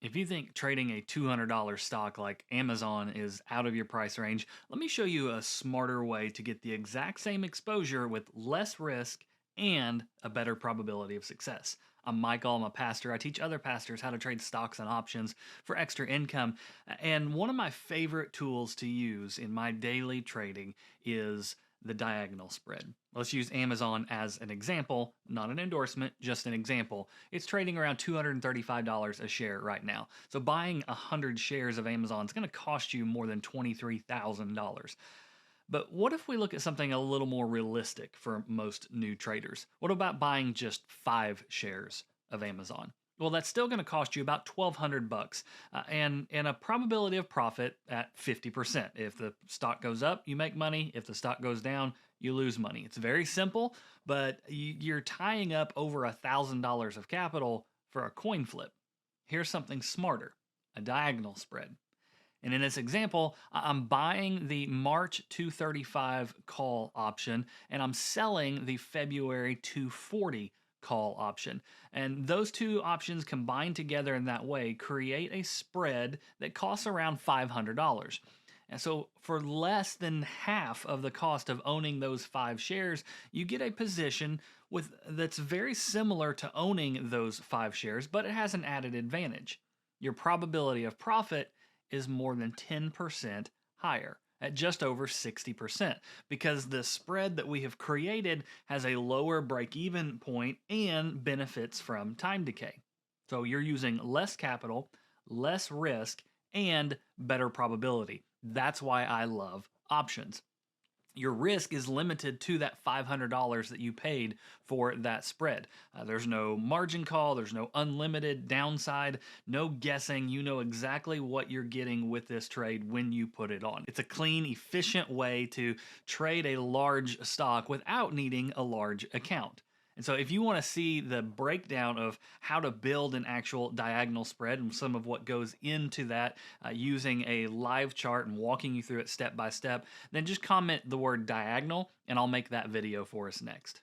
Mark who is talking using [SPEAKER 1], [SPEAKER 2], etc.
[SPEAKER 1] If you think trading a $200 stock like Amazon is out of your price range, let me show you a smarter way to get the exact same exposure with less risk and a better probability of success. I'm Michael, I'm a pastor. I teach other pastors how to trade stocks and options for extra income. And one of my favorite tools to use in my daily trading is the diagonal spread. Let's use Amazon as an example, not an endorsement, just an example. It's trading around $235 a share right now. So buying 100 shares of Amazon is going to cost you more than $23,000. But what if we look at something a little more realistic for most new traders? What about buying just 5 shares of Amazon? Well, that's still going to cost you about 1,200 bucks, and a probability of profit at 50%. If the stock goes up, you make money. If the stock goes down, you lose money. It's very simple, but you're tying up over $1,000 of capital for a coin flip. Here's something smarter: a diagonal spread. And in this example, I'm buying the March 235 call option and I'm selling the February 240 call option. And those two options combined together in that way create a spread that costs around $500. And so, for less than half of the cost of owning those 5 shares, you get a position that's very similar to owning those 5 shares, but it has an added advantage. Your probability of profit is more than 10% higher at just over 60% because the spread that we have created has a lower break even point and benefits from time decay. So you're using less capital, less risk, and better probability. That's why I love options. Your risk is limited to that $500 that you paid for that spread. There's no margin call, there's no unlimited downside, no guessing. You know exactly what you're getting with this trade when you put it on. It's a clean, efficient way to trade a large stock without needing a large account. And so if you want to see the breakdown of how to build an actual diagonal spread and some of what goes into that using a live chart and walking you through it step by step, then just comment the word diagonal and I'll make that video for us next.